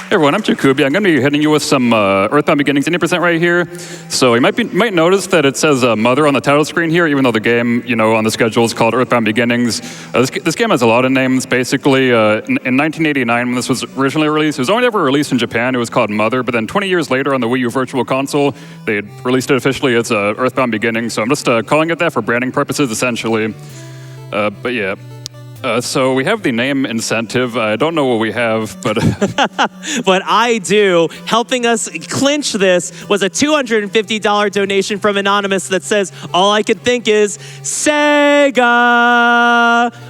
Hey everyone, I'm Czikubi. I'm going to be hitting you with some EarthBound Beginnings 80% right here. So you might notice that it says Mother on the title screen here, even though the game, on the schedule is called EarthBound Beginnings. This game has a lot of names. Basically, in 1989, when this was originally released, it was only ever released in Japan. It was called Mother, but then 20 years later on the Wii U Virtual Console, they released it officially as EarthBound Beginnings. So I'm just calling it that for branding purposes, essentially. But yeah. So we have the name incentive. I don't know what we have, but... But I do. Helping us clinch this was a $250 donation from Anonymous that says, all I could think is, Sega!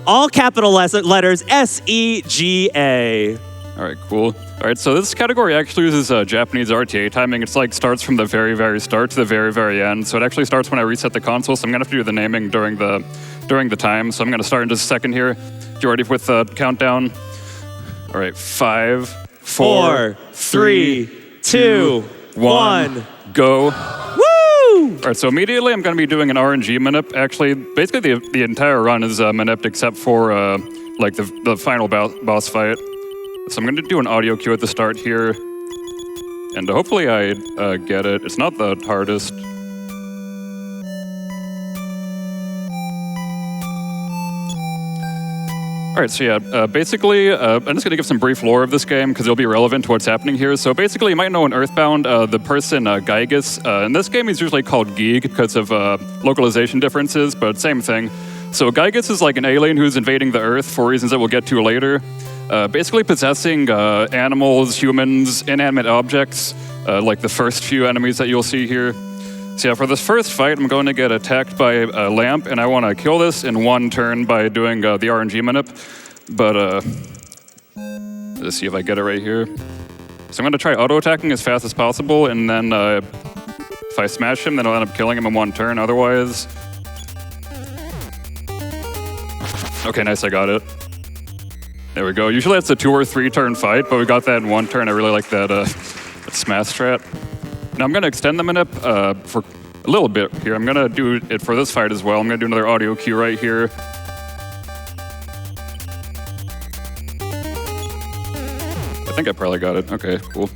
All capital letters, S-E-G-A. All right, cool. All right, so this category actually uses Japanese RTA timing. It's like starts from the very, very start to the very, very end. So it actually starts when I reset the console, so I'm gonna have to do the naming during the time. So I'm gonna start in just a second here. You ready with the countdown? All right, 5, 4, 3, 2, 1, go. Woo! All right, so immediately I'm gonna be doing an RNG manip. Actually, basically the entire run is manipped except for like the final boss fight. So I'm gonna do an audio cue at the start here. And hopefully I get it. It's not the hardest. All right, so yeah, basically, I'm just going to give some brief lore of this game because it'll be relevant to what's happening here. So basically, you might know in EarthBound, the person Gygus. In this game, he's usually called Geeg because of localization differences, but same thing. So Gygus is like an alien who's invading the Earth for reasons that we'll get to later. Basically possessing animals, humans, inanimate objects, like the first few enemies that you'll see here. So yeah, for this first fight, I'm going to get attacked by a lamp, and I want to kill this in one turn by doing the RNG manip. But let's see if I get it right here. So I'm going to try auto-attacking as fast as possible, and then if I smash him, then I'll end up killing him in one turn otherwise. Okay, nice, I got it. There we go. Usually it's a 2 or 3 turn fight, but we got that in one turn. I really like that, that smash strat. Now I'm going to extend the manip for a little bit here. I'm going to do it for this fight as well. I'm going to do another audio cue right here. I think I probably got it. Okay, cool.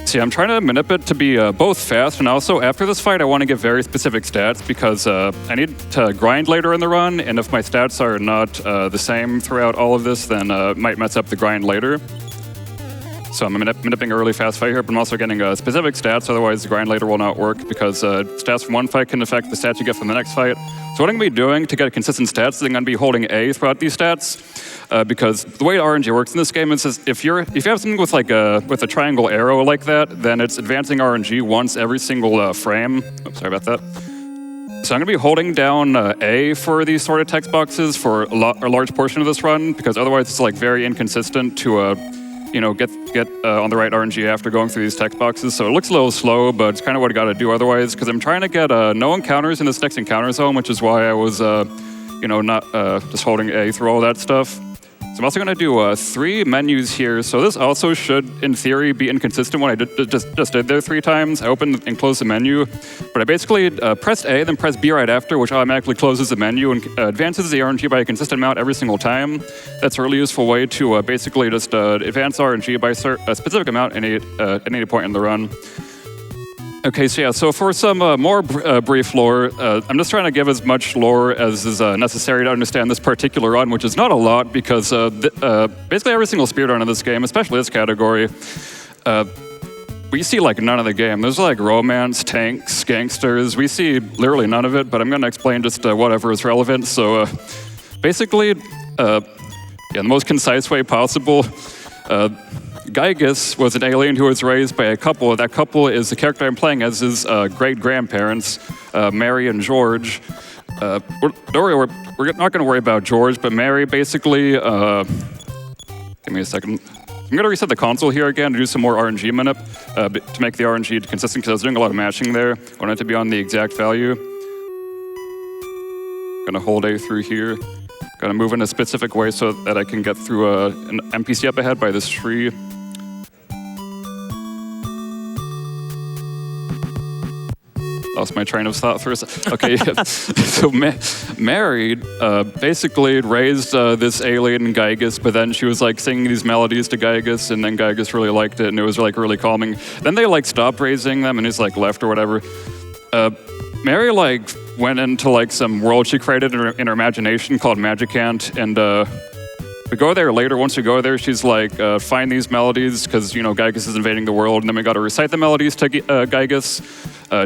See, I'm trying to manip it to be both fast, and also after this fight, I want to get very specific stats because I need to grind later in the run, and if my stats are not the same throughout all of this, then it might mess up the grind later. So I'm manipping a really fast fight here, but I'm also getting specific stats, otherwise the grind later will not work because stats from one fight can affect the stats you get from the next fight. So what I'm going to be doing to get consistent stats is I'm going to be holding A throughout these stats because the way RNG works in this game is if you have something with like with a triangle arrow like that, then it's advancing RNG once every single frame. Oops, sorry about that. So I'm going to be holding down A for these sort of text boxes for a large portion of this run because otherwise it's like very inconsistent to get on the right RNG after going through these text boxes. So it looks a little slow, but it's kind of what I got to do otherwise, because I'm trying to get no encounters in this next encounter zone, which is why I was, not just holding A through all that stuff. So I'm also going to do 3 menus here. So this also should, in theory, be inconsistent when I just did there 3 times. I opened and closed the menu, but I basically pressed A, then pressed B right after, which automatically closes the menu and advances the RNG by a consistent amount every single time. That's a really useful way to basically just advance RNG by a specific amount at any point in the run. Okay, so yeah, so for some more brief lore, I'm just trying to give as much lore as is necessary to understand this particular run, which is not a lot because basically every single speedrun in this game, especially this category, we see like none of the game. There's like romance, tanks, gangsters. We see literally none of it, but I'm going to explain just whatever is relevant. So basically, the most concise way possible, Gygus was an alien who was raised by a couple. That couple is the character I'm playing as his great-grandparents, Mary and George. We're not going to worry about George, but Mary basically... give me a second. I'm going to reset the console here again to do some more RNG manip to make the RNG consistent, because I was doing a lot of matching there. I want it to be on the exact value. Going to hold A through here. Going to move in a specific way so that I can get through an NPC up ahead by this tree. lost my train of thought for a second. Okay, so Mary basically raised this alien Gygus, but then she was like singing these melodies to Gygus, and then Gygus really liked it, and it was like really calming. Then they like stopped raising them, and he's like left or whatever. Mary like went into like some world she created in her imagination called Magicant, and we go there later. Once we go there, she's like, find these melodies because, you know, Gygus is invading the world. And then we got to recite the melodies to Gygus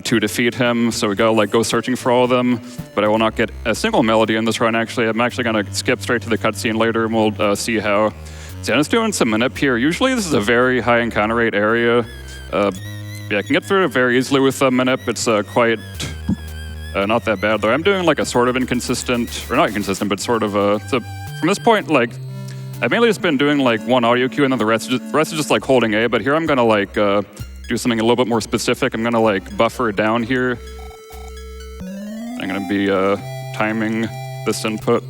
to defeat him. So we got to like go searching for all of them. But I will not get a single melody in this run, actually. I'm actually going to skip straight to the cutscene later and we'll see how. So I'm just doing some manip here. Usually this is a very high encounter rate area. Yeah, I can get through it very easily with manip. It's quite not that bad, though. I'm doing like a sort of inconsistent, or not inconsistent, but sort of so from this point, like, I've mainly just been doing like one audio cue and then the rest is just like holding A, but here I'm gonna like do something a little bit more specific. I'm gonna like buffer it down here. I'm gonna be timing this input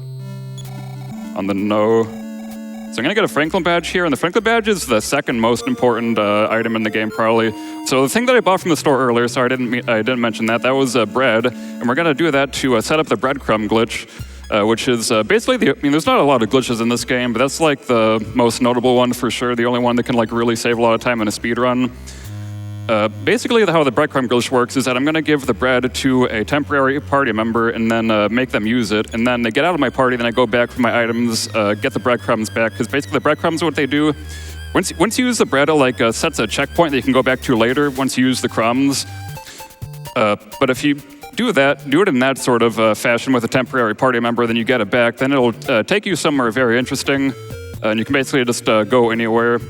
on the no. So I'm gonna get a Franklin badge here, and the Franklin badge is the second most important item in the game probably. So the thing that I bought from the store earlier, sorry I didn't mention that, that was bread, and we're gonna do that to set up the breadcrumb glitch. Which is basically there's not a lot of glitches in this game, but that's like the most notable one for sure. The only one that can like really save a lot of time in a speed run. Basically, how the breadcrumb glitch works is that I'm going to give the bread to a temporary party member and then make them use it. And then they get out of my party, then I go back for my items, get the breadcrumbs back. Because basically the breadcrumbs, what they do, once you use the bread, it like sets a checkpoint that you can go back to later once you use the crumbs. But if you do it in that sort of fashion with a temporary party member, then you get it back. Then it'll take you somewhere very interesting, and you can basically just go anywhere. So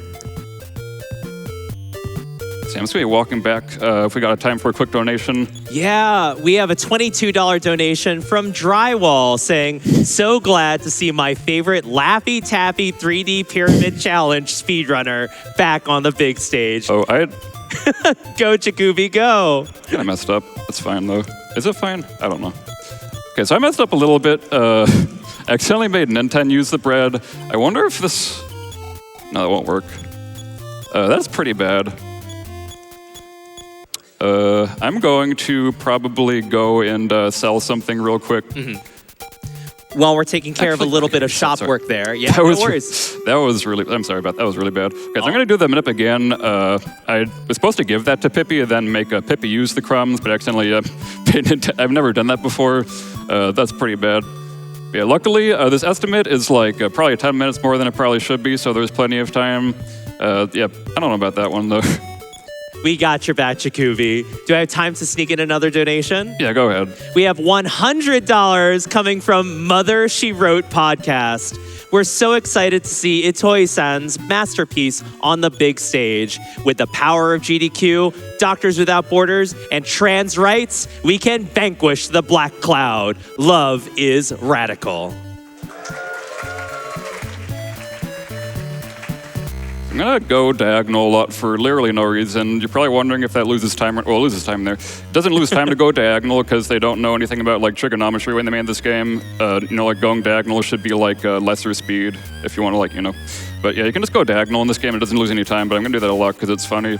I'm just gonna be walking back if we got time for a quick donation. Yeah, we have a $22 donation from Drywall saying, so glad to see my favorite Laffy Taffy 3D Pyramid Challenge speedrunner back on the big stage. Oh, Go, Czikubi, go. I messed up. That's fine, though. Is it fine? I don't know. Okay, so I messed up a little bit. Accidentally made Nintendo use the bread. I wonder if this... No, that won't work. That's pretty bad. I'm going to probably go and sell something real quick. Mm-hmm. While we're taking care of a little bit of shop work there. Yeah, no worries. That was really, I'm sorry about that. That was really bad. Okay, so I'm going to do the manip again. I was supposed to give that to Pippi and then make Pippi use the crumbs, but accidentally I've never done that before. That's pretty bad. Yeah, luckily, this estimate is like probably 10 minutes more than it probably should be, so there's plenty of time. Yeah, I don't know about that one, though. We got your back, Czikubi. Do I have time to sneak in another donation? Yeah, go ahead. We have $100 coming from Mother She Wrote podcast. We're so excited to see Itoi-san's masterpiece on the big stage. With the power of GDQ, Doctors Without Borders, and trans rights, we can vanquish the black cloud. Love is radical. I'm gonna go diagonal a lot for literally no reason. You're probably wondering if that loses time. Well, it loses time there. It doesn't lose time to go diagonal because they don't know anything about like trigonometry when they made this game. You know, like going diagonal should be like lesser speed if you want to like, you know. But yeah, you can just go diagonal in this game. It doesn't lose any time, but I'm gonna do that a lot because it's funny.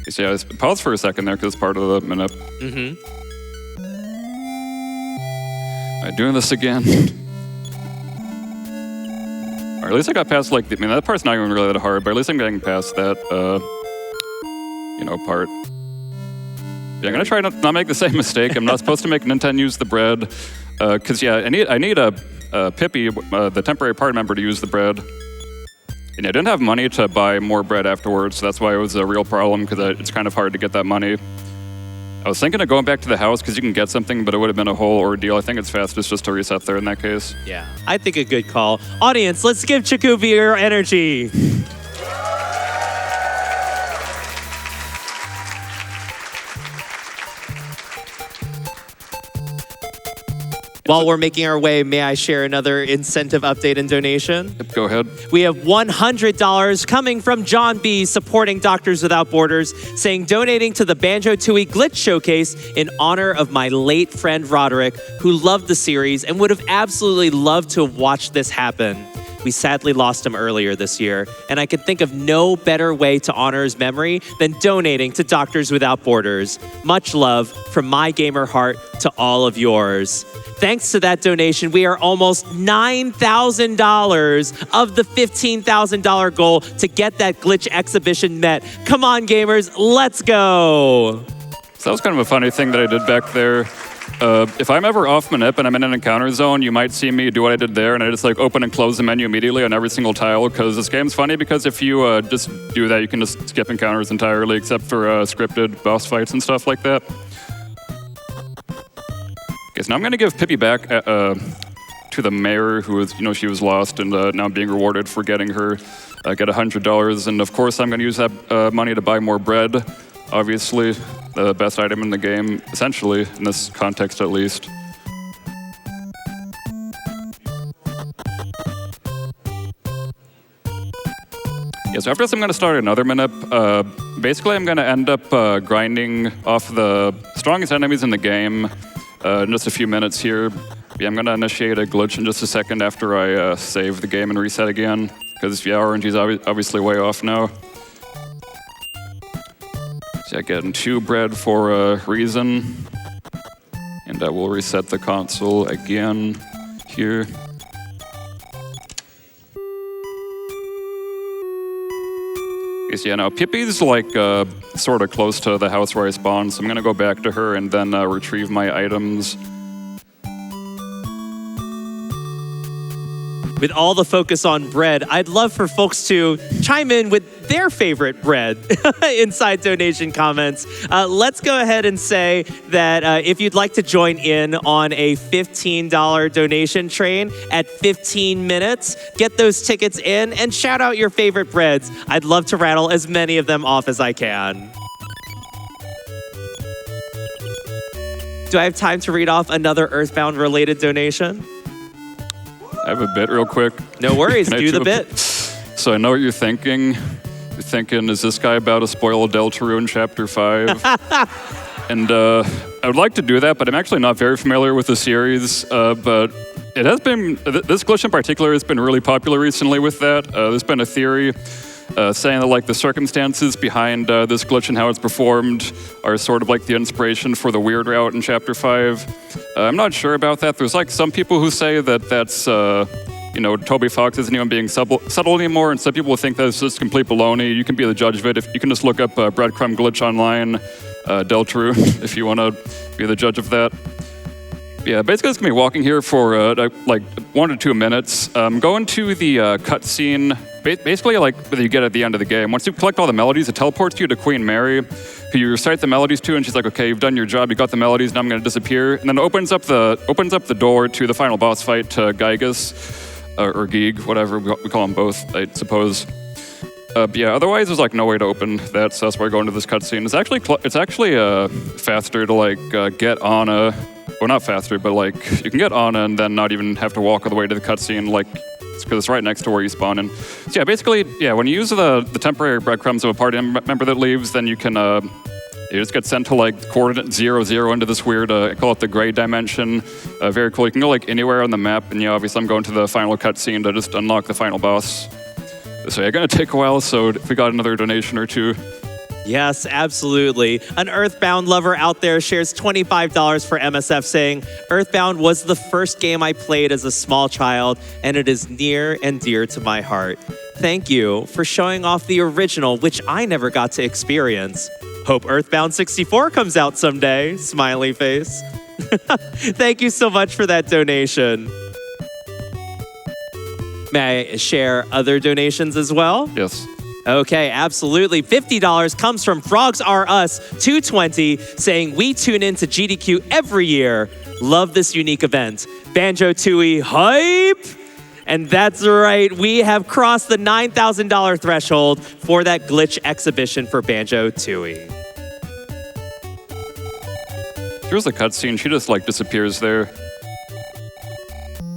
So yeah, pause for a second there because it's part of the manip. Mm-hmm. Am I doing this again? Or at least I got past like, I mean, that part's not even really that hard, but at least I'm getting past that, you know, part. Yeah, I'm gonna try not make the same mistake. I'm not supposed to make Nintendo use the bread, because yeah, I need a Pippi, the temporary party member, to use the bread. And I didn't have money to buy more bread afterwards, so that's why it was a real problem, because it's kind of hard to get that money. I was thinking of going back to the house because you can get something, but it would have been a whole ordeal. I think it's fastest just to reset there in that case. Yeah, I think a good call. Audience, let's give Czikubi your energy. While we're making our way, may I share another incentive update and donation? Yep, go ahead. We have $100 coming from John B. supporting Doctors Without Borders, saying donating to the Banjo-Tooie Glitch Showcase in honor of my late friend Roderick, who loved the series and would have absolutely loved to have watched this happen. We sadly lost him earlier this year, and I could think of no better way to honor his memory than donating to Doctors Without Borders. Much love from my gamer heart to all of yours. Thanks to that donation, we are almost $9,000 of the $15,000 goal to get that glitch exhibition met. Come on, gamers, let's go. So that was kind of a funny thing that I did back there. If I'm ever off Manip and I'm in an encounter zone, you might see me do what I did there, and I just like open and close the menu immediately on every single tile, because this game's funny because if you just do that, you can just skip encounters entirely, except for scripted boss fights and stuff like that. Okay, so now I'm going to give Pippi back to the mayor, who was, she was lost, and now I'm being rewarded for getting her get $100. And of course, I'm going to use that money to buy more bread. Obviously, the best item in the game, essentially, in this context at least. Yeah, so after this, I'm going to start another Manip. Basically, I'm going to end up grinding off the strongest enemies in the game in just a few minutes here. Yeah, I'm going to initiate a glitch in just a second after I save the game and reset again, because yeah, RNG's obviously way off now. So yeah, getting 2 bread for a reason. And I will reset the console again here. Okay, so yeah, now Pippi's like sort of close to the house where I spawned, so I'm gonna go back to her and then retrieve my items. With all the focus on bread, I'd love for folks to chime in with their favorite bread inside donation comments. Let's go ahead and say that if you'd like to join in on a $15 donation train at 15 minutes, get those tickets in and shout out your favorite breads. I'd love to rattle as many of them off as I can. Do I have time to read off another EarthBound related donation? I have a bit real quick. No worries, do the bit. So I know what you're thinking. You're thinking, is this guy about to spoil Deltarune in Chapter 5? And I would like to do that, but I'm actually not very familiar with the series. But it has been, this glitch in particular has been really popular recently with that. There's been a theory saying that like the circumstances behind this glitch and how it's performed are sort of like the inspiration for the weird route in Chapter 5. I'm not sure about that. There's like some people who say that that's, Toby Fox isn't even being subtle anymore, and some people think that's just complete baloney. You can be the judge of it. If you can just look up breadcrumb glitch online, Deltarune, if you want to be the judge of that. Yeah, basically it's going to be walking here for like 1 to 2 minutes. Going to the cutscene, basically like that you get at the end of the game. Once you collect all the melodies, it teleports you to Queen Mary, who you recite the melodies to, and she's like, okay, you've done your job, you got the melodies, now I'm going to disappear. And then it opens up the door to the final boss fight to Gygus, or Geeg, whatever, we call them both, I suppose. But yeah, otherwise there's like no way to open that, so that's why I go into this cutscene. It's actually faster to like get on a, well, not faster, but like you can get on and then not even have to walk all the way to the cutscene, like because it's right next to where you spawn in. So yeah, basically, yeah, when you use the temporary breadcrumbs of a party member that leaves, then you can you just get sent to like coordinate 0, into this weird, I call it the gray dimension. Very cool. You can go like anywhere on the map, and yeah, obviously I'm going to the final cutscene to just unlock the final boss. So yeah, gonna take a while, so if we got another donation or two. Yes, absolutely. An EarthBound lover out there shares $25 for MSF, saying, EarthBound was the first game I played as a small child, and it is near and dear to my heart. Thank you for showing off the original, which I never got to experience. Hope EarthBound 64 comes out someday, smiley face. Thank you so much for that donation. May I share other donations as well? Yes. Okay, absolutely. $50 comes from Frogs R Us 220, saying, we tune in to GDQ every year. Love this unique event. Banjo-Tooie hype! And that's right, we have crossed the $9,000 threshold for that glitch exhibition for Banjo-Tooie. Here's the cutscene. She just like disappears there.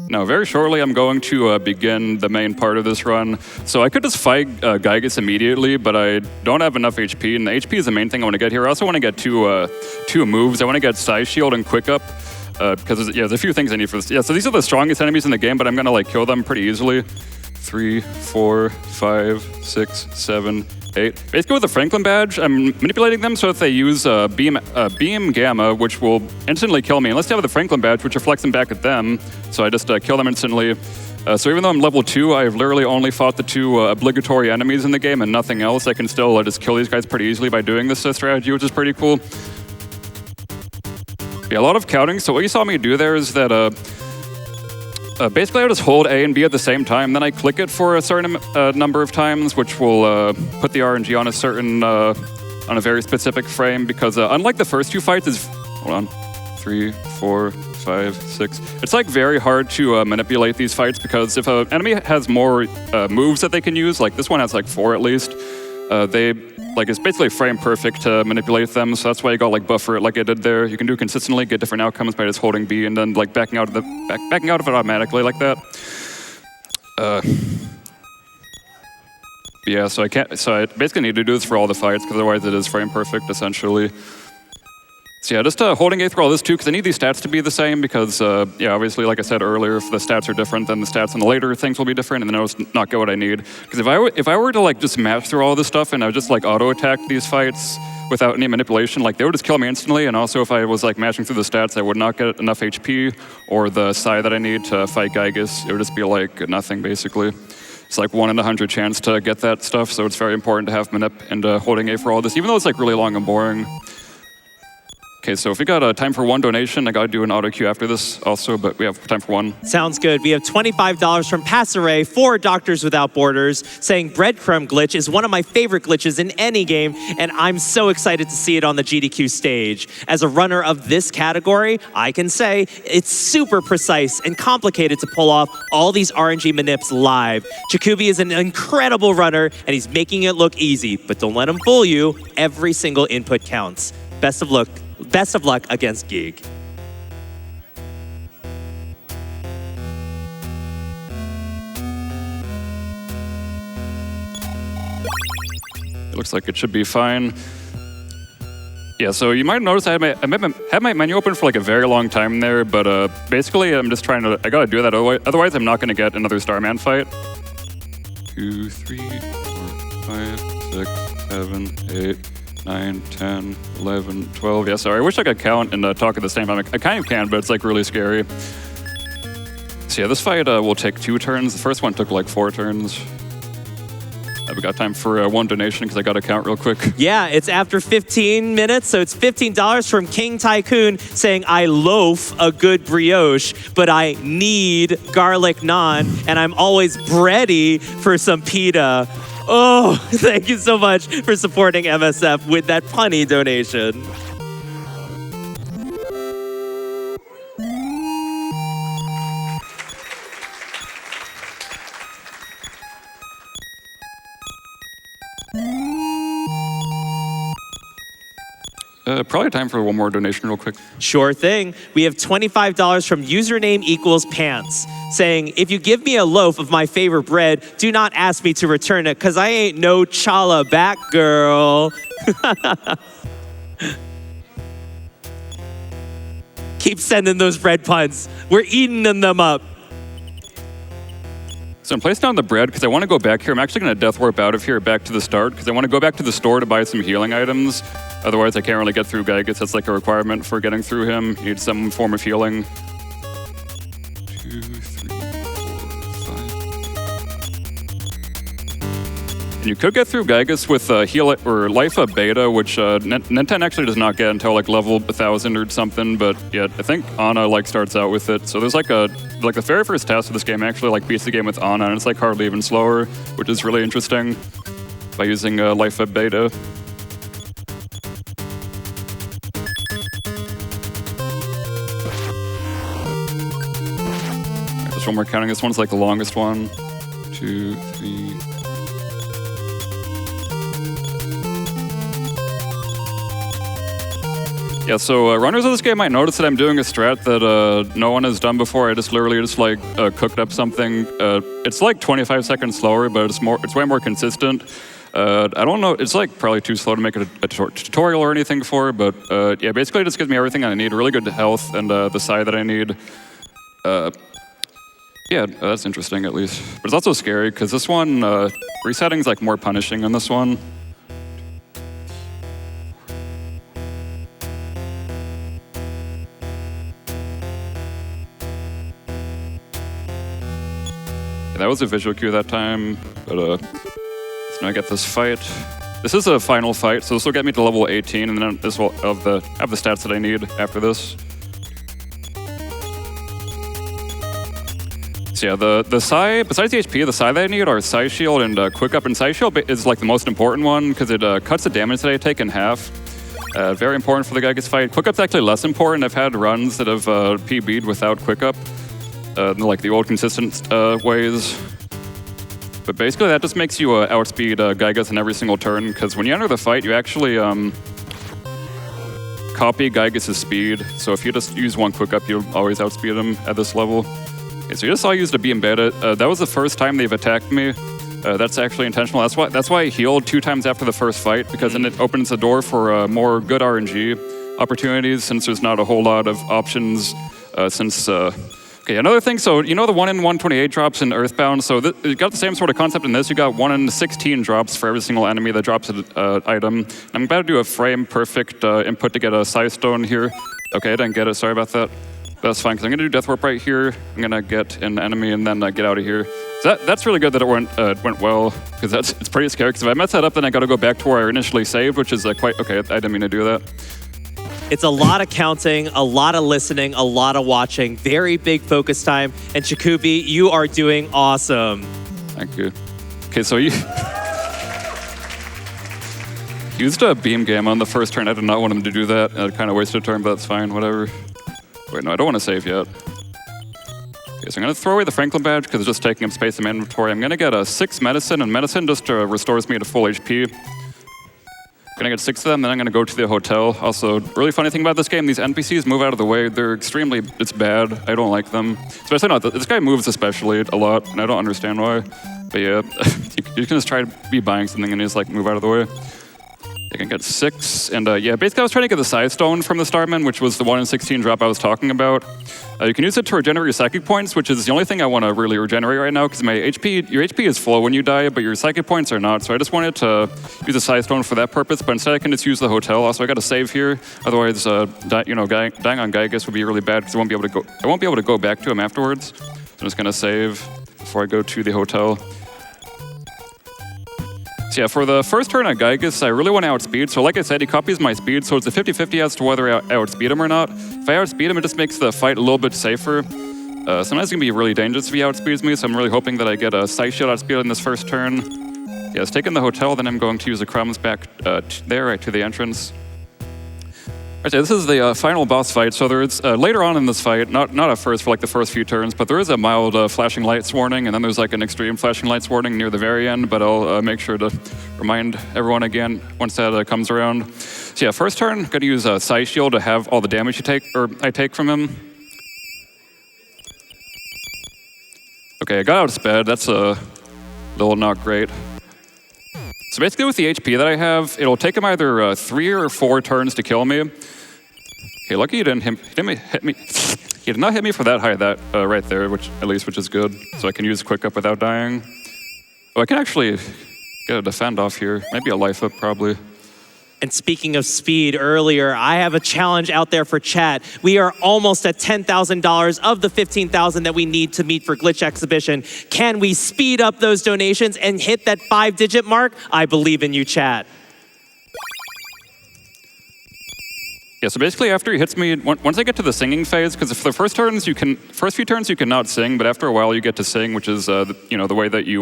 Now, very shortly, I'm going to begin the main part of this run. So I could just fight Gygus immediately, but I don't have enough HP, and the HP is the main thing I want to get here. I also want to get two moves. I want to get Side Shield and Quick Up, because there's a few things I need for this. Yeah, so these are the strongest enemies in the game, but I'm going to like kill them pretty easily. 3, 4, 5, 6, 7, 8. Basically with the Franklin badge, I'm manipulating them so that they use beam gamma, which will instantly kill me. Unless they have the Franklin badge, which reflects them back at them. So I just kill them instantly. So even though I'm level 2, I've literally only fought the 2 obligatory enemies in the game and nothing else. I can still just kill these guys pretty easily by doing this strategy, which is pretty cool. Yeah, a lot of counting. So what you saw me do there is that basically I just hold A and B at the same time, then I click it for a certain number of times, which will put the RNG on a certain, on a very specific frame, because unlike the first 2 fights, hold on, 3, 4, 5, 6. It's like very hard to manipulate these fights, because if an enemy has more moves that they can use, like this one has like 4 at least, it's basically frame perfect to manipulate them. So that's why you got like buffer it like I did there. You can do it consistently, get different outcomes by just holding B and then like backing out of it automatically like that. Yeah, so I basically need to do this for all the fights, because otherwise it is frame perfect essentially. So yeah, just holding A through all this too, because I need these stats to be the same, because yeah, obviously, like I said earlier, if the stats are different, then the stats on the later things will be different, and then I'll just not get what I need. Because if I were to like just mash through all this stuff and I would just like auto attack these fights without any manipulation, like they would just kill me instantly. And also, if I was like mashing through the stats, I would not get enough HP or the psi that I need to fight Gygus. It would just be like nothing basically. It's like 1 in 100 chance to get that stuff, so it's very important to have manip and holding A for all this, even though it's like really long and boring. Okay, so if we got time for 1 donation, I gotta do an auto queue after this also, but we have time for 1. Sounds good. We have $25 from Passeray for Doctors Without Borders, saying breadcrumb glitch is one of my favorite glitches in any game, and I'm so excited to see it on the GDQ stage. As a runner of this category, I can say it's super precise and complicated to pull off all these RNG manips live. Czikubi is an incredible runner, and he's making it look easy, but don't let him fool you. Every single input counts. Best of luck against Geek. It looks like it should be fine. Yeah, so you might notice I had my menu open for like a very long time there, but basically I'm just I gotta do that, otherwise I'm not gonna get another Starman fight. 2, 3, 4, 5, 6, 7, 8, 9, 10, 11, 12. Yeah, sorry, I wish I could count and talk at the same time. I kind of can, but it's like really scary. So yeah, this fight will take 2 turns. The first one took like 4 turns. We got time for 1 donation because I got to count real quick. Yeah, it's after 15 minutes, so it's $15 from King Tycoon saying, I loaf a good brioche, but I need garlic naan, and I'm always ready for some pita. Oh, thank you so much for supporting MSF with that punny donation. Probably time for 1 more donation real quick. Sure thing. We have $25 from username equals pants saying, if you give me a loaf of my favorite bread, do not ask me to return it because I ain't no chala back girl. Keep sending those bread puns. We're eating them up. So I'm placing down the bread because I want to go back here. I'm actually going to death warp out of here back to the start because I want to go back to the store to buy some healing items. Otherwise, I can't really get through Gygus. That's like a requirement for getting through him. You need some form of healing. 2, 3, 4, 5. And you could get through Gygus with heal or Life of Beta, which Nenten actually does not get until like level 1000 or something. But yeah, I think Ana like starts out with it. So there's like the very first task of this game actually like beats the game with Ana, and it's like hardly even slower, which is really interesting by using Life of Beta. Just 1 more counting. This one's like the longest one. 2, 3. Yeah, so runners of this game might notice that I'm doing a strat that no one has done before. I just literally like cooked up something. It's like 25 seconds slower, but it's way more consistent. I don't know, it's like probably too slow to make it a tutorial or anything for, but yeah, basically it just gives me everything I need, really good health and the psi that I need. Yeah, that's interesting at least. But it's also scary because this one, resetting's like more punishing on this one. Yeah, that was a visual cue that time, but so now I get this fight. This is a final fight, so this will get me to level 18, and then this will have the stats that I need after this. So yeah, the Psi, besides the HP, the Psi that I need are Psi Shield and Quick Up, and Psi Shield is like the most important one because it cuts the damage that I take in half. Very important for the Gygas fight. Quick Up's actually less important. I've had runs that have PB'd without Quick Up, like the old consistent ways. But basically that just makes you outspeed Gygas in every single turn, because when you enter the fight, you actually copy Gygas' speed. So if you just use one Quick Up, you'll always outspeed him at this level. Okay, so you just saw I used a Beam Beta. That was the first time they've attacked me. That's actually intentional. That's why I healed 2 times after the first fight, because then it opens the door for more good RNG opportunities, since there's not a whole lot of options Okay, another thing, so you know the 1 in 128 drops in EarthBound? So you got the same sort of concept in this. You got 1 in 16 drops for every single enemy that drops an item. I'm about to do a frame perfect input to get a Psi Stone here. Okay, I didn't get it, sorry about that. That's fine, because I'm going to do Death Warp right here. I'm going to get an enemy and then get out of here. So that's really good that it went well, because it's pretty scary, because if I mess that up, then I got to go back to where I initially saved, which is quite, okay, I didn't mean to do that. It's a lot of counting, a lot of listening, a lot of watching, very big focus time. And Czikubi, you are doing awesome. Thank you. Okay, so you used a Beam Gamma on the first turn. I did not want him to do that. I kind of wasted a turn, but that's fine, whatever. Wait, no, I don't want to save yet. Okay, so I'm going to throw away the Franklin badge because it's just taking up space in my inventory. I'm going to get a 6 medicine, and medicine just restores me to full HP. I'm gonna get 6 of them, then I'm gonna go to the hotel. Also, really funny thing about this game, these NPCs move out of the way. They're extremely, it's bad. I don't like them. Especially not, this guy moves especially a lot, and I don't understand why. But yeah, you can just try to be buying something and just move out of the way. I can get 6, and yeah, basically I was trying to get the Psi Stone from the Starman, which was the 1 in 16 drop I was talking about. You can use it to regenerate your psychic points, which is the only thing I want to really regenerate right now, because your HP is full when you die, but your psychic points are not. So I just wanted to use a Psi Stone for that purpose, but instead I can just use the hotel. Also, I got to save here. Otherwise, dying on Gygas would be really bad, because I won't be able to go back to him afterwards. So I'm just gonna save before I go to the hotel. So yeah, for the first turn on Gygas, I really want to outspeed. So like I said, he copies my speed, so it's a 50-50 as to whether I outspeed him or not. If I outspeed him, it just makes the fight a little bit safer. Sometimes it's going to be really dangerous if he outspeeds me, so I'm really hoping that I get a Psi Shield outspeed in this first turn. Yeah, it's taking the hotel, then I'm going to use the crumbs back there, right to the entrance. Okay, this is the final boss fight. So there's later on in this fight, not at first for the first few turns, but there is a mild flashing lights warning, and then there's an extreme flashing lights warning near the very end. But I'll make sure to remind everyone again once that comes around. So yeah, first turn, gonna use a Psi Shield to have all the damage I take from him. Okay, I got outsped. That's a little not great. So basically with the HP that I have, it'll take him either 3 or 4 turns to kill me. Okay, lucky he didn't hit me. He did not hit me for that high, right there, which is good. So I can use Quick Up without dying. Oh, I can actually get a defend off here. Maybe a life up, probably. And speaking of speed, earlier, I have a challenge out there for chat. We are almost at $10,000 of the $15,000 that we need to meet for Glitch Exhibition. Can we speed up those donations and hit that 5-digit mark? I believe in you, chat. Yeah, so basically after he hits me, once I get to the singing phase, because for the first few turns you cannot sing, but after a while you get to sing, which is the way that you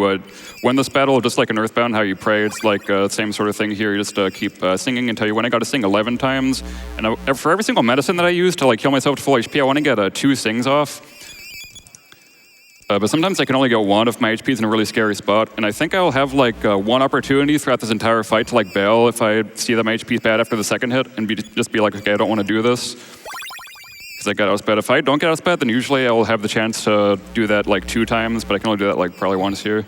win this battle, just like in EarthBound, how you pray. It's the same sort of thing here. You just keep singing until you win. I got to sing 11 times, and for every single medicine that I use to heal myself to full HP, I want to get 2 sings off. But sometimes I can only get 1 if my HP is in a really scary spot, and I think I'll have 1 opportunity throughout this entire fight to bail if I see that my HP is bad after the second hit, and just be like, okay, I don't want to do this, because I got outsped. If I don't get outsped, then usually I will have the chance to do that 2 times, but I can only do that probably once here.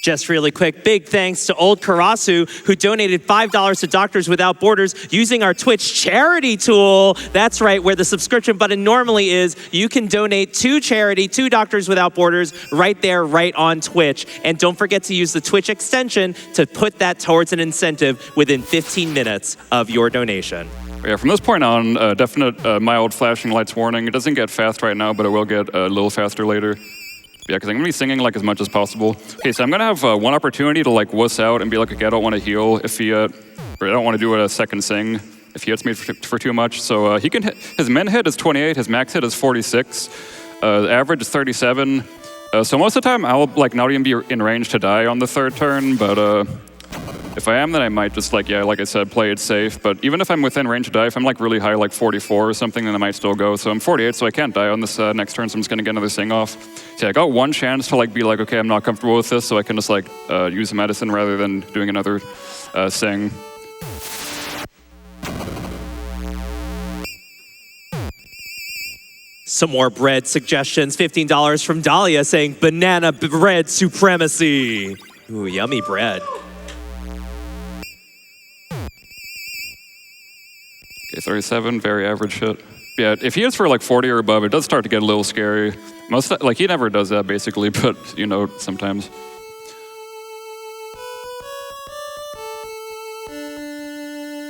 Just really quick, big thanks to Old Karasu, who donated $5 to Doctors Without Borders using our Twitch charity tool. That's right, where the subscription button normally is. You can donate to charity, to Doctors Without Borders, right there, right on Twitch. And don't forget to use the Twitch extension to put that towards an incentive within 15 minutes of your donation. Yeah, from this point on, definite mild flashing lights warning. It doesn't get fast right now, but it will get a little faster later. Yeah, because I'm going to be singing like as much as possible. Okay, so I'm going to have one opportunity to like wuss out and be like, okay, I don't want to heal if he, or I don't want to do a second sing if he hits me for too much. So he can hit, his min hit is 28, his max hit is 46, the average is 37. So most of the time I'll like not even be in range to die on the third turn, but if I am, then I might just like, yeah, like I said, play it safe. But even if I'm within range to die, if I'm like really high, like 44 or something, then I might still go. So I'm 48, so I can't die on this next turn, so I'm just gonna get another sing off. So yeah, I got one chance to like be like, okay, I'm not comfortable with this, so I can just like use a medicine rather than doing another sing. Some more bread suggestions. $15 from Dahlia saying banana bread supremacy. Ooh, yummy bread. Okay, 37, very average hit. Yeah, if he hits for like 40 or above, it does start to get a little scary. Like he never does that basically, but you know, sometimes.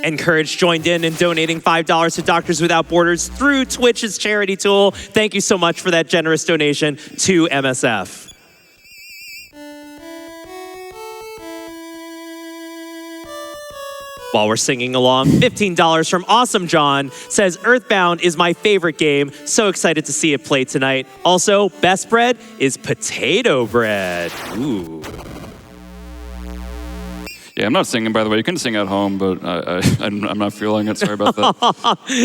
Encourage joined in and donating $5 to Doctors Without Borders through Twitch's charity tool. Thank you so much for that generous donation to MSF. While we're singing along, $15 from Awesome John says, EarthBound is my favorite game. So excited to see it play tonight. Also, best bread is potato bread. Ooh. Yeah, I'm not singing, by the way. You can sing at home, but I'm not feeling it. Sorry about that.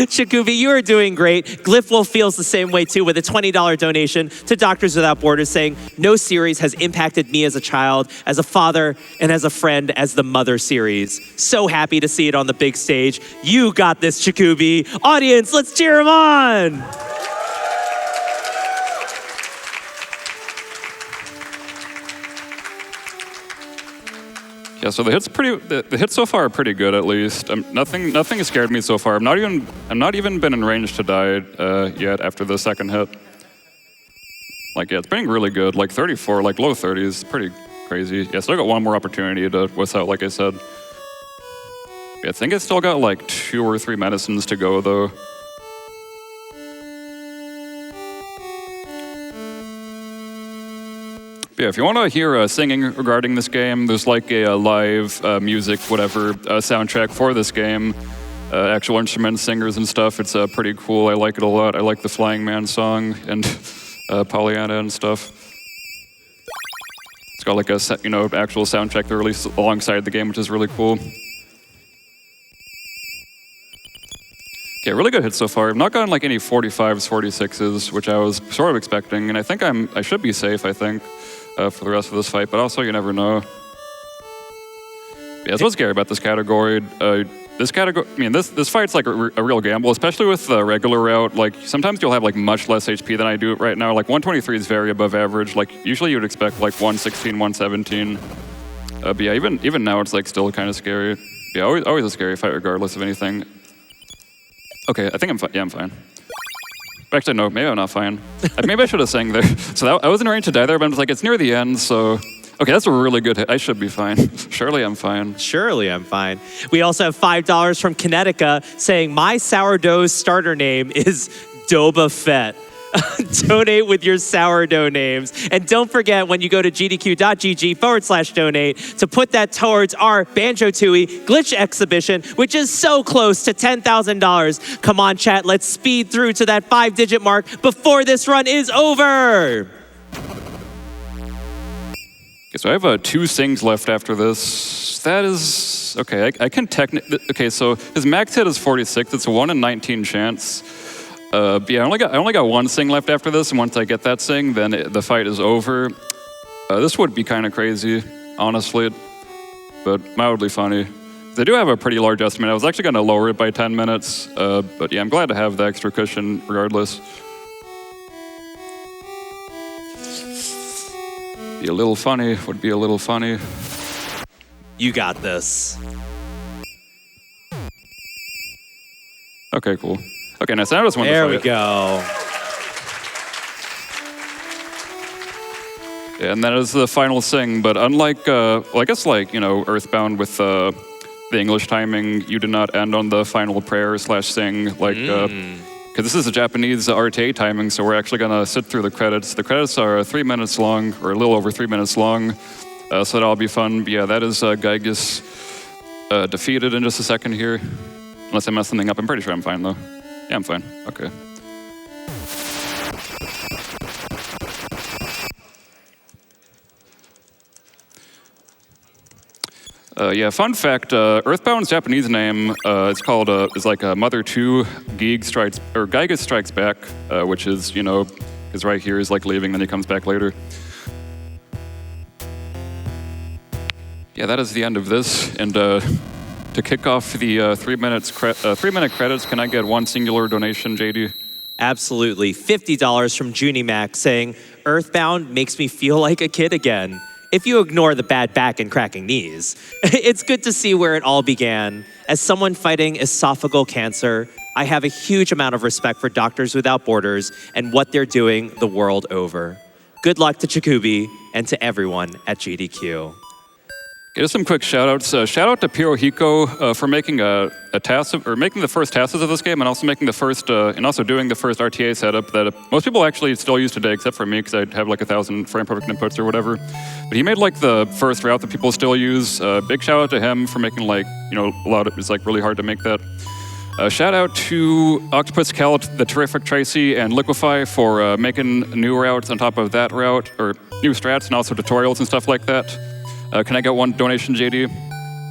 Czikubi, you are doing great. Glyphwolf feels the same way, too, with a $20 donation to Doctors Without Borders, saying, no series has impacted me as a child, as a father, and as a friend as the Mother series. So happy to see it on the big stage. You got this, Czikubi. Audience, let's cheer him on. Yeah, so the hits so far are pretty good at least. Nothing has scared me so far. I'm not even been in range to die yet after the second hit. Like yeah, it's been really good. Like 34, like low 30s, pretty crazy. Yeah, so I got one more opportunity to wuss out, like I said. Yeah, I think I still got like 2 or 3 medicines to go though. Yeah, if you want to hear singing regarding this game, there's like a live music, whatever, soundtrack for this game. Actual instruments, singers, and stuff. It's pretty cool. I like it a lot. I like the Flying Man song and Pollyanna and stuff. It's got like a actual soundtrack they released alongside the game, which is really cool. Okay, really good hits so far. I've not gotten like any 45s, 46s, which I was sort of expecting, and I think I should be safe, I think, for the rest of this fight, but also you never know. Yeah, that's what's scary about this category. This fight's like a real gamble, especially with the regular route. Like, sometimes you'll have like much less HP than I do right now. Like, 123 is very above average. Like, usually you would expect like 116, 117. But yeah, even now it's like still kind of scary. Yeah, always a scary fight regardless of anything. Okay, I think I'm fine. Yeah, I'm fine. Actually, no, maybe I'm not fine. Maybe I should have sang there. So I was in range to die there, but I'm just like, it's near the end, so... Okay, that's a really good hit. I should be fine. Surely I'm fine. Surely I'm fine. We also have $5 from Kinetica saying, my sourdough starter name is Doba Fett. Donate with your sourdough names. And don't forget, when you go to gdq.gg/donate, to put that towards our Banjo-Tooie glitch exhibition, which is so close to $10,000. Come on, chat, let's speed through to that 5-digit mark before this run is over. Okay, so I have 2 sings left after this. That is... Okay, I can technically... Okay, so his max hit is 46. It's a 1 in 19 chance. But yeah, I only got 1 sing left after this, and once I get that sing, then the fight is over. This would be kind of crazy, honestly, but mildly funny. They do have a pretty large estimate. I was actually going to lower it by 10 minutes, but yeah, I'm glad to have the extra cushion regardless. Be a little funny, would be a little funny. You got this. Okay, cool. Okay, nice. I just want to There we go. Yeah, and that is the final sing, but unlike, well, I guess like, you know, EarthBound with the English timing, you did not end on the final prayer / sing, like, because this is a Japanese RTA timing, so we're actually gonna sit through the credits. The credits are 3 minutes long, or a little over 3 minutes long, so that'll be fun. But yeah, that is Gygas defeated in just a second here. Unless I mess something up, I'm pretty sure I'm fine though. Yeah, I'm fine, okay. Yeah, fun fact, EarthBound's Japanese name is called, is like Mother 2, Gygas Strikes Back, which is, you know, because right here is like leaving, then he comes back later. Yeah, that is the end of this, and to kick off the 3 minute credits, can I get one singular donation, JD? Absolutely. $50 from Junie Mac saying, EarthBound makes me feel like a kid again. If you ignore the bad back and cracking knees, it's good to see where it all began. As someone fighting esophageal cancer, I have a huge amount of respect for Doctors Without Borders and what they're doing the world over. Good luck to Czikubi and to everyone at GDQ. Just some quick shout-outs. Shout out to Pirohiko for making making the first tasks of this game, and also making the first, and also doing the first RTA setup that most people actually still use today, except for me, because I have like 1,000 frame perfect inputs or whatever. But he made like the first route that people still use. Big shout out to him for making like, you know, a lot of, it's like really hard to make that. Shout out to Octopus Cal, the Terrific Tracy, and Liquify for making new routes on top of that route, or new strats and also tutorials and stuff like that. Can I get one donation, JD?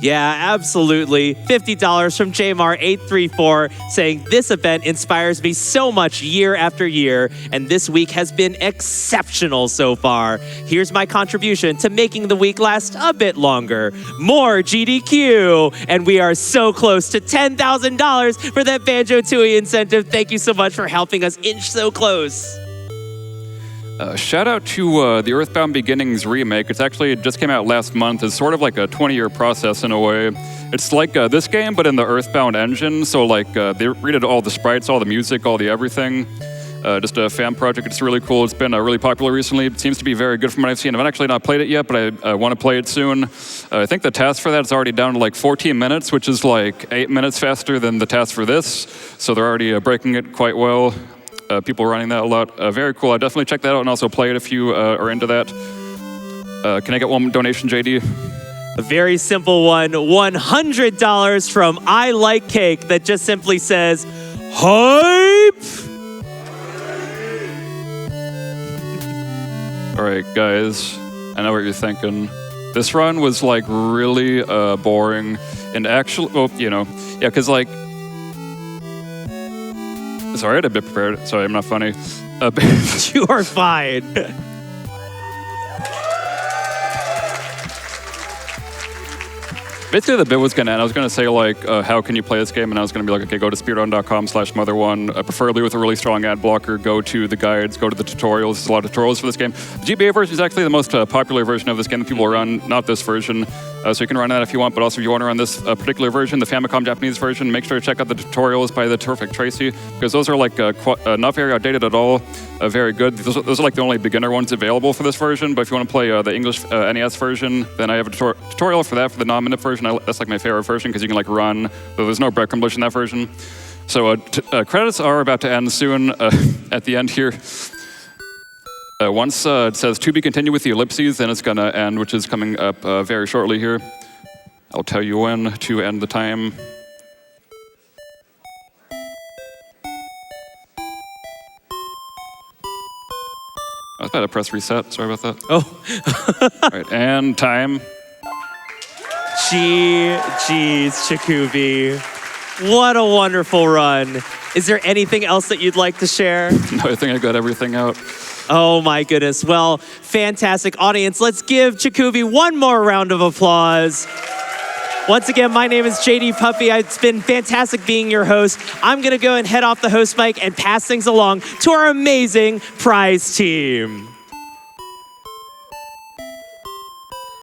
Yeah, absolutely. $50 from JMar834 saying, this event inspires me so much year after year, and this week has been exceptional so far. Here's my contribution to making the week last a bit longer. More GDQ, and we are so close to $10,000 for that Banjo-Tooie incentive. Thank you so much for helping us inch so close. Shout out to the EarthBound Beginnings remake. It just came out last month. It's sort of like a 20-year process in a way. It's like this game, but in the EarthBound engine. So like they redid all the sprites, all the music, all the everything. Just a fan project. It's really cool. It's been really popular recently. It seems to be very good from what I've seen. I've actually not played it yet, but I want to play it soon. I think the task for that is already down to like 14 minutes, which is like 8 minutes faster than the task for this. So they're already breaking it quite well. People running that a lot. Very cool. I definitely check that out and also play it if you are into that. Can I get one donation, JD? A very simple one. $100 from I Like Cake that just simply says, hype! All right, guys. I know what you're thinking. This run was like really boring. And actually, well, you know, yeah, because like, sorry, I had a bit prepared. Sorry, I'm not funny. You are fine. Basically, the bit was gonna end. I was gonna say like, how can you play this game? And I was gonna be like, okay, go to speedrun.com/mother1. Preferably with a really strong ad blocker. Go to the guides. Go to the tutorials. There's a lot of tutorials for this game. The GBA version is actually the most popular version of this game that people run. Not this version. So you can run that if you want. But also, if you want to run this particular version, the Famicom Japanese version, make sure to check out the tutorials by the Terrific Tracy, because those are like not very outdated at all. Very good. Those are like the only beginner ones available for this version. But if you want to play the English NES version, then I have a tutorial for that for the non-minute version. That's like my favorite version because you can like run. So there's no breadcrumb bush in that version. So credits are about to end soon. At the end here, once it says to be continued with the ellipses, then it's gonna end, which is coming up very shortly here. I'll tell you when to end the time. I was about to press reset. Sorry about that. Oh. All right, and time. GG's, Czikubi. What a wonderful run. Is there anything else that you'd like to share? No, I think I got everything out. Oh my goodness. Well, fantastic. Audience, let's give Czikubi one more round of applause. Once again, my name is JD Puppy. It's been fantastic being your host. I'm going to go and head off the host mic and pass things along to our amazing prize team.